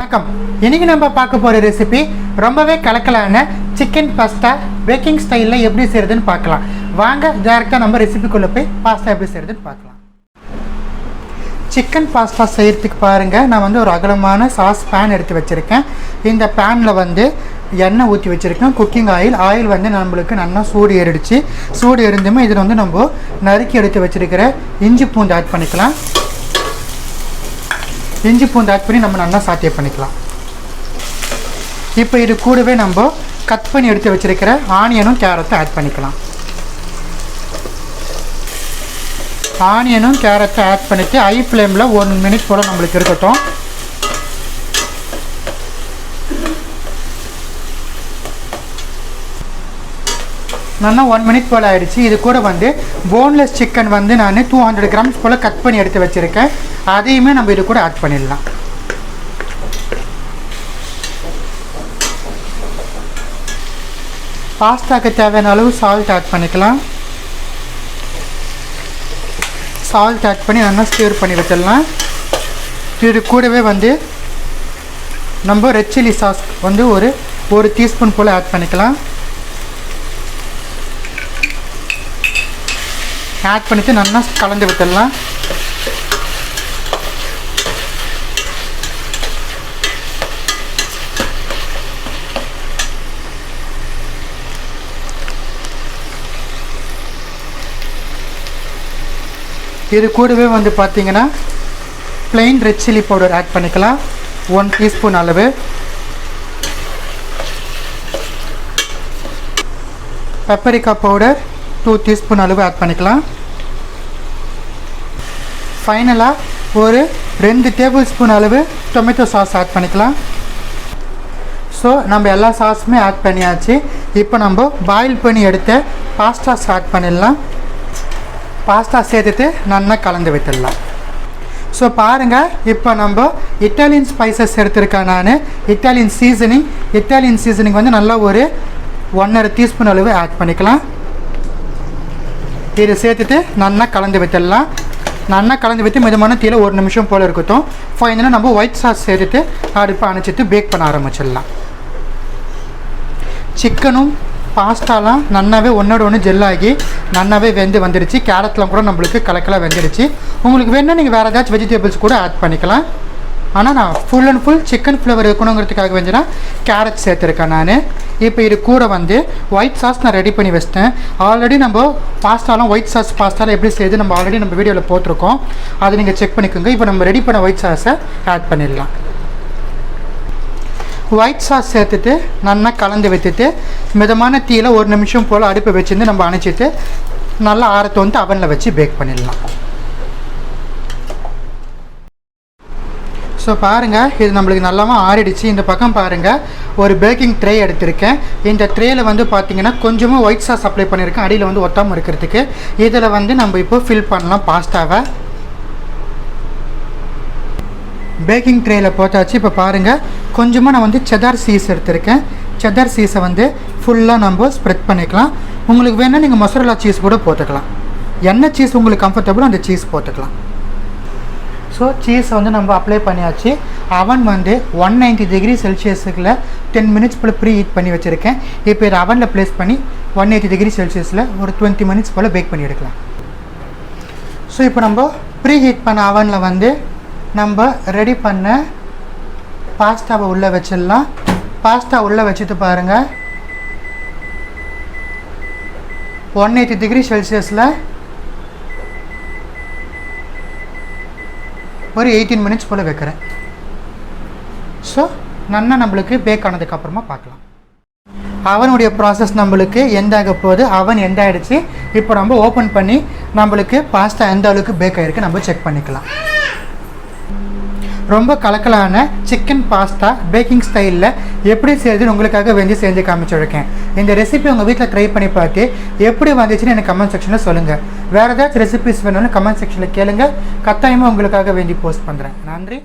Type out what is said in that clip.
வணக்கம். இன்னைக்கு நம்ம பார்க்க போகிற ரெசிபி ரொம்பவே கலக்கலான சிக்கன் பாஸ்தா பேக்கிங் ஸ்டைலில் எப்படி செய்கிறதுன்னு பார்க்கலாம். வாங்க டேரெக்டாக நம்ம ரெசிபிக்குள்ளே போய் பாஸ்தா எப்படி செய்கிறதுன்னு பார்க்கலாம். சிக்கன் பாஸ்தா செய்கிறதுக்கு பாருங்கள், நான் வந்து ஒரு அகலமான சாஸ் பேன் எடுத்து வச்சுருக்கேன். இந்த பேனில் எண்ணெய் ஊற்றி வச்சுருக்கேன். குக்கிங் ஆயில் வந்து நம்மளுக்கு நல்லா சூடு ஏறிடுச்சு. சூடு எரிந்துமே இதில் வந்து நம்ம நறுக்கி எடுத்து வச்சுருக்கிற இஞ்சி பூண்டு ஆட் பண்ணிக்கலாம். இஞ்சி பூண்டு ஆட் பண்ணி நம்ம நல்லா சாட்டே பண்ணிக்கலாம். இப்போ இது கூடவே நம்ம கட் பண்ணி எடுத்து வச்சுருக்கிற ஆனியனும் கேரட்டும் ஆட் பண்ணிக்கலாம். ஆனியனும் கேரட்டை ஆட் பண்ணிவிட்டு ஹை ஃப்ளேமில் 1 மினிட் போல் நம்மளுக்கு இருக்கட்டும். நல்லா 1 மினிட் போல் ஆகிடுச்சு. இது கூட வந்து போன்லெஸ் சிக்கன் வந்து நான் 200 கிராம்ஸ் போல் கட் பண்ணி எடுத்து வச்சுருக்கேன். அதையுமே நம்ம இது கூட ஆட் பண்ணிடலாம். பாஸ்தாக்கு தேவையான அளவு சால்ட் ஆட் பண்ணிக்கலாம். சால்ட் ஆட் பண்ணி நல்லா ஸ்டிர் பண்ணி வச்சிடலாம். இது கூடவே வந்து நம்ம ரெட் சில்லி சாஸ் வந்து ஒரு டீஸ்பூன் போல் ஆட் பண்ணிக்கலாம். ஆட் பண்ணிவிட்டு நல்லா கலந்து விட்டுடலாம். இது கூடவே வந்து பார்த்திங்கன்னா plain red chilli powder add பண்ணிக்கலாம். 1 டீஸ்பூன் அளவு. பெப்பரிக்கா பவுடர் 2 டீஸ்பூன் அளவு ஆட் பண்ணிக்கலாம். ஃபைனலாக ஒரு 2 டேபிள் ஸ்பூன் அளவு டொமேட்டோ சாஸ் ஆட் பண்ணிக்கலாம். ஸோ நம்ம எல்லா சாஸுமே ஆட் பண்ணியாச்சு. இப்போ நம்ம பாயில் பண்ணி எடுத்த பாஸ்தா ஆட் பண்ணிடலாம். பாஸ்தா சேர்த்துட்டு நல்லா கலந்து விட்டுடலாம். ஸோ பாருங்கள், இப்போ நம்ம இட்டாலியன் ஸ்பைசஸ் எடுத்துருக்கேன். நான் இட்டாலியன் சீசனிங் வந்து நல்லா ஒரு 1.5 டீஸ்பூன் அளவு ஆட் பண்ணிக்கலாம். இதை சேர்த்துட்டு நல்லா கலந்து விட்டுடலாம். நல்லா கலந்து விட்டு மிதமான தீயில் 1 நிமிஷம் போல் இருக்கட்டும். ஃபைனலாக நம்ம ஒயிட் சாஸ் சேர்த்துட்டு அடுப்பை அணைச்சிட்டு பேக் பண்ண ஆரம்பிச்சிடலாம். சிக்கனும் பாஸ்தாலாம் நல்லாவே ஒன்றோட ஒன்று ஜெல்லாகி நல்லாவே வெந்து வந்துடுச்சு. கேரட்லாம் கூட நம்மளுக்கு கலக்கலாக வெந்துடுச்சு. உங்களுக்கு வேணுன்னா நீங்கள் வேறு ஏதாச்சும் வெஜிடபிள்ஸ் கூட ஆட் பண்ணிக்கலாம். ஆனால் நான் full and full chicken flavour இருக்கணுங்கிறதுக்காக வேண்டினா கேரட் சேர்த்துருக்கேன் நான். இப்போ இது கூட வந்து ஒயிட் சாஸ் நான் ரெடி பண்ணி வச்சிட்டேன். ஆல்ரெடி நம்ம பாஸ்தாலாம் ஒயிட் சாஸ் பாஸ்தாலாம் எப்படி செய்யுது நம்ம ஆல்ரெடி நம்ம வீடியோவில் போட்டிருக்கோம். அதை நீங்கள் செக் பண்ணிக்கோங்க. இப்போ நம்ம ரெடி பண்ண ஒயிட் சாஸை ஆட் பண்ணிடலாம். ஒயிட் சாஸ் சேர்த்துட்டு நல்லா கலந்து வச்சுட்டு மிதமான தீயில் 1 நிமிஷம் போல் அடுப்பை வச்சுருந்து நம்ம அணைச்சிட்டு நல்லா ஆரத்தை வந்து அவனில் வச்சு பேக் பண்ணிடலாம். ஸோ பாருங்கள், இது நம்மளுக்கு நல்லாவே ஆறிடுச்சு. இந்த பக்கம் பாருங்கள், ஒரு பேக்கிங் ட்ரே எடுத்திருக்கேன். இந்த ட்ரேயில் வந்து பார்த்திங்கன்னா கொஞ்சமாக ஒயிட் சாஸ் அப்ளை பண்ணியிருக்கேன், அடியில் வந்து ஒட்டாமல் இருக்கிறதுக்கு. இதில் வந்து நம்ம இப்போ ஃபில் பண்ணலாம் பாஸ்தாவை. பேக்கிங் ட்ரேயில் போட்டாச்சு. இப்போ பாருங்கள், கொஞ்சமாக நான் வந்து செதார் சீஸ் எடுத்திருக்கேன். செதார் சீஸை வந்து ஃபுல்லாக நம்ம ஸ்ப்ரெட் பண்ணிக்கலாம். உங்களுக்கு வேணால் நீங்கள் மொசரல்லா சீஸ் கூட போட்டுக்கலாம். என்ன சீஸ் உங்களுக்கு கம்ஃபர்டபுளோ அந்த சீஸ் போட்டுக்கலாம். ஸோ சீஸை வந்து நம்ம அப்ளை பண்ணியாச்சு. அவன் வந்து 190 டிகிரி செல்சியஸுக்குள்ள 10 மினிட்ஸ் போல் ப்ரீ ஹீட் பண்ணி வச்சுருக்கேன். இப்போ இதை அவனில் ப்ளேஸ் பண்ணி 180 டிகிரி செல்சியஸில் ஒரு 20 மினிட்ஸ் போல் பேக் பண்ணி எடுக்கலாம். ஸோ இப்போ நம்ம ப்ரீ ஹீட் பண்ண அவனில் வந்து நம்ம ரெடி பண்ண பாஸ்தாவை உள்ளே வச்சிடலாம். பாஸ்தா உள்ளே வச்சுட்டு பாருங்கள், 180 டிகிரி செல்சியஸில் ஒரு 18 மினிட்ஸ் போல் வைக்கிறேன். ஸோ நல்லா நம்மளுக்கு பேக் ஆனதுக்கப்புறமா பார்க்கலாம். அவனுடைய ப்ராசஸ் நம்மளுக்கு எண்டாக போகுது. அவன் எண்டாகிடுச்சு. இப்போ நம்ம ஓப்பன் பண்ணி நம்மளுக்கு பாஸ்தா எந்த அளவுக்கு பேக் ஆகிருக்கு நம்ம செக் பண்ணிக்கலாம். ரொம்ப கலக்கலான சிக்கன் பாஸ்தா பேக்கிங் ஸ்டைலில் எப்படி செய்யுதுன்னு உங்களுக்காக செஞ்சு காமிச்சிருக்கேன். இந்த ரெசிபி உங்கள் வீட்டில் ட்ரை பண்ணி பார்த்து எப்படி வந்துச்சுன்னு எனக்கு கமெண்ட் செக்ஷனில் சொல்லுங்கள். வேறு ஏதாச்சும் ரெசிபிஸ் வேணும்னு கமெண்ட் செக்ஷனில் கேளுங்கள். கட்டாயமாக உங்களுக்காக போஸ்ட் பண்ணுறேன். நன்றி.